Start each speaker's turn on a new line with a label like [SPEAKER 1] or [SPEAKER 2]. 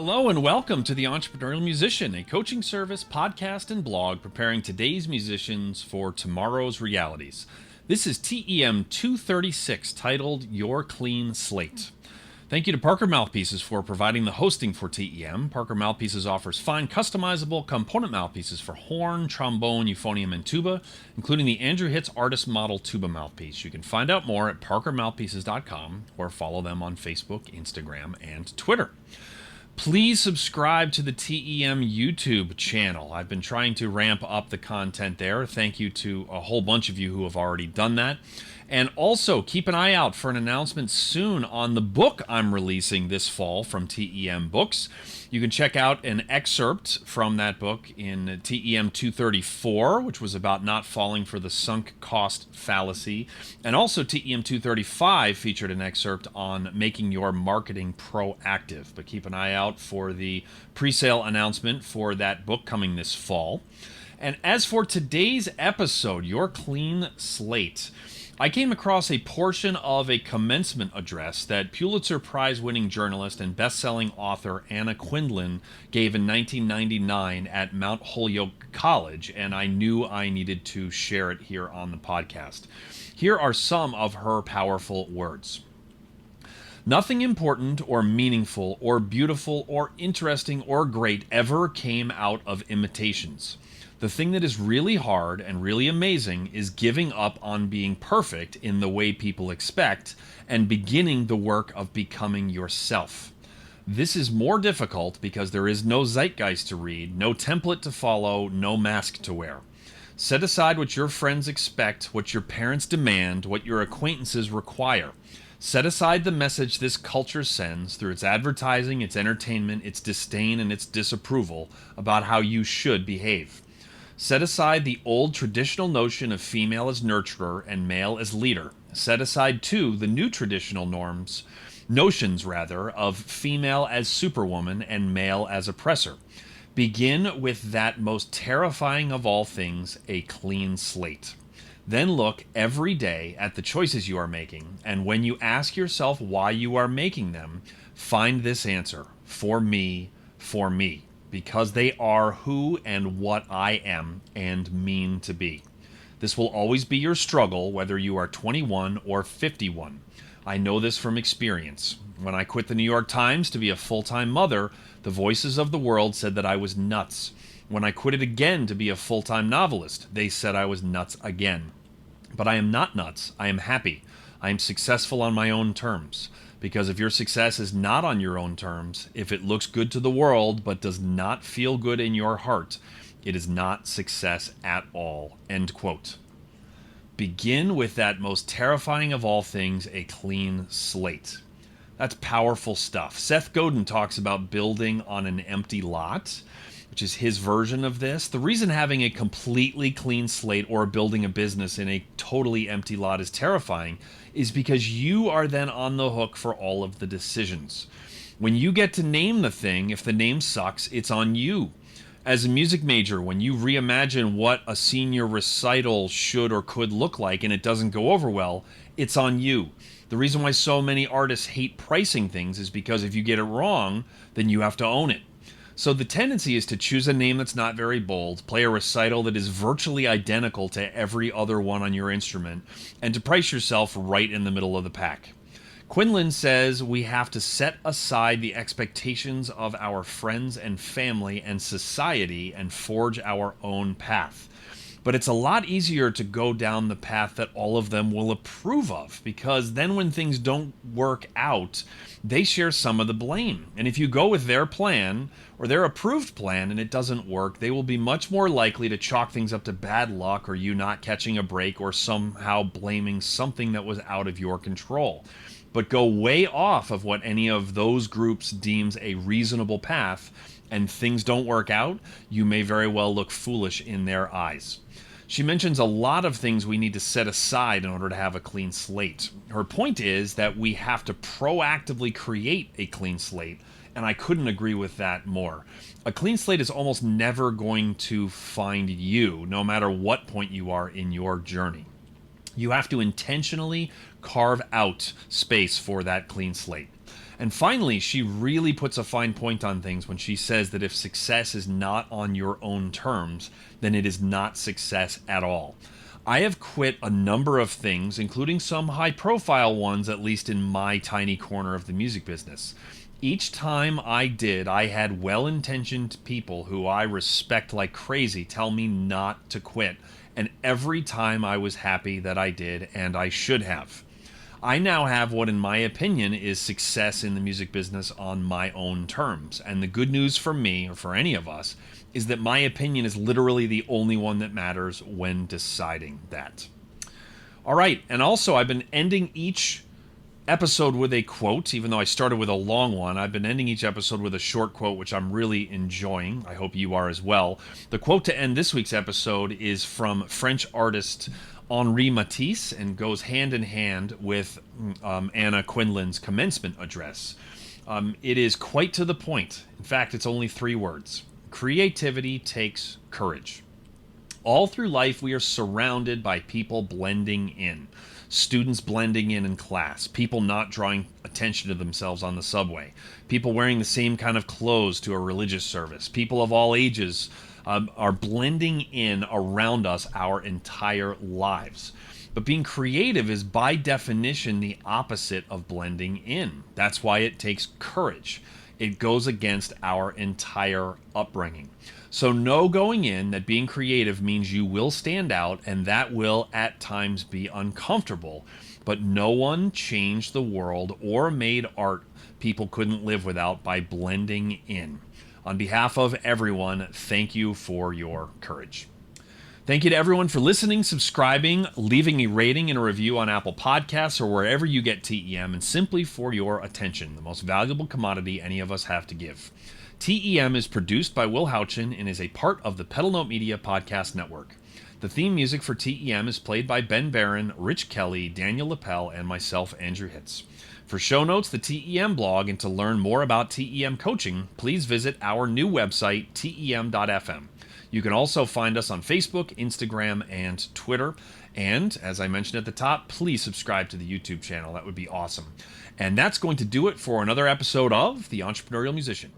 [SPEAKER 1] Hello and welcome to The Entrepreneurial Musician, a coaching service, podcast, and blog preparing today's musicians for tomorrow's realities. This is TEM236, titled Your Clean Slate. Thank you to Parker Mouthpieces for providing the hosting for TEM. Parker Mouthpieces offers fine, customizable component mouthpieces for horn, trombone, euphonium, and tuba, including the Andrew Hitz Artist Model Tuba Mouthpiece. You can find out more at parkermouthpieces.com or follow them on Facebook, Instagram, and Twitter. Please subscribe to the TEM YouTube channel. I've been trying to ramp up the content there. Thank you to a whole bunch of you who have already done that. And also, keep an eye out for an announcement soon on the book I'm releasing this fall from TEM Books. You can check out an excerpt from that book in TEM234, which was about not falling for the sunk cost fallacy. And also TEM235 featured an excerpt on making your marketing proactive. But keep an eye out for the pre-sale announcement for that book coming this fall. And as for today's episode, Your Clean Slate, I came across a portion of a commencement address that Pulitzer Prize-winning journalist and best-selling author Anna Quindlen gave in 1999 at Mount Holyoke College, and I knew I needed to share it here on the podcast. Here are some of her powerful words. Nothing important or meaningful or beautiful or interesting or great ever came out of imitations. The thing that is really hard and really amazing is giving up on being perfect in the way people expect and beginning the work of becoming yourself. This is more difficult because there is no zeitgeist to read, no template to follow, no mask to wear. Set aside what your friends expect, what your parents demand, what your acquaintances require. Set aside the message this culture sends through its advertising, its entertainment, its disdain, and its disapproval about how you should behave. Set aside the old traditional notion of female as nurturer and male as leader. Set aside, too, the new traditional notions of female as superwoman and male as oppressor. Begin with that most terrifying of all things, a clean slate. Then look every day at the choices you are making, and when you ask yourself why you are making them, find this answer: for me, for me. Because they are who and what I am and mean to be. This will always be your struggle, whether you are 21 or 51. I know this from experience. When I quit the New York Times to be a full-time mother, the voices of the world said that I was nuts. When I quit it again to be a full-time novelist, they said I was nuts again. But I am not nuts. I am happy. I am successful on my own terms. Because if your success is not on your own terms, if it looks good to the world but does not feel good in your heart, it is not success at all. End quote. Begin with that most terrifying of all things, a clean slate. That's powerful stuff. Seth Godin talks about building on an empty lot, which is his version of this. The reason having a completely clean slate or building a business in a totally empty lot is terrifying is because you are then on the hook for all of the decisions. When you get to name the thing, if the name sucks, it's on you. As a music major, when you reimagine what a senior recital should or could look like and it doesn't go over well, it's on you. The reason why so many artists hate pricing things is because if you get it wrong, then you have to own it. So the tendency is to choose a name that's not very bold, play a recital that is virtually identical to every other one on your instrument, and to price yourself right in the middle of the pack. Quindlen says we have to set aside the expectations of our friends and family and society and forge our own path. But it's a lot easier to go down the path that all of them will approve of, because then when things don't work out, they share some of the blame. And if you go with their plan or their approved plan and it doesn't work, they will be much more likely to chalk things up to bad luck or you not catching a break or somehow blaming something that was out of your control. But go way off of what any of those groups deems a reasonable path and things don't work out, you may very well look foolish in their eyes. She mentions a lot of things we need to set aside in order to have a clean slate. Her point is that we have to proactively create a clean slate, and I couldn't agree with that more. A clean slate is almost never going to find you, no matter what point you are in your journey. You have to intentionally carve out space for that clean slate. And finally, she really puts a fine point on things when she says that if success is not on your own terms, then it is not success at all. I have quit a number of things, including some high-profile ones, at least in my tiny corner of the music business. Each time I did, I had well-intentioned people who I respect like crazy tell me not to quit. And every time I was happy that I did, and I should have. I now have what, in my opinion, is success in the music business on my own terms. And the good news for me, or for any of us, is that my opinion is literally the only one that matters when deciding that. All right, and also I've been ending each episode with a quote. Even though I started with a long one, I've been ending each episode with a short quote, which I'm really enjoying. I hope you are as well. The quote to end this week's episode is from French artist Henri Matisse and goes hand in hand with Anna Quindlen's commencement address. It is quite to the point. In fact, it's only 3 words. Creativity takes courage. All through life, we are surrounded by people blending in. Students blending in class, people not drawing attention to themselves on the subway, people wearing the same kind of clothes to a religious service, people of all ages are blending in around us our entire lives. But being creative is by definition the opposite of blending in. That's why it takes courage. It goes against our entire upbringing. So know going in that being creative means you will stand out, and that will at times be uncomfortable. But no one changed the world or made art people couldn't live without by blending in. On behalf of everyone, thank you for your courage. Thank you to everyone for listening, subscribing, leaving a rating and a review on Apple Podcasts or wherever you get TEM, and simply for your attention, the most valuable commodity any of us have to give. TEM is produced by Will Houchin and is a part of the Pedal Note Media Podcast Network. The theme music for TEM is played by Ben Barron, Rich Kelly, Daniel Lapel, and myself, Andrew Hitz. For show notes, the TEM blog, and to learn more about TEM coaching, please visit our new website, tem.fm. You can also find us on Facebook, Instagram, and Twitter. And, as I mentioned at the top, please subscribe to the YouTube channel. That would be awesome. And that's going to do it for another episode of The Entrepreneurial Musician.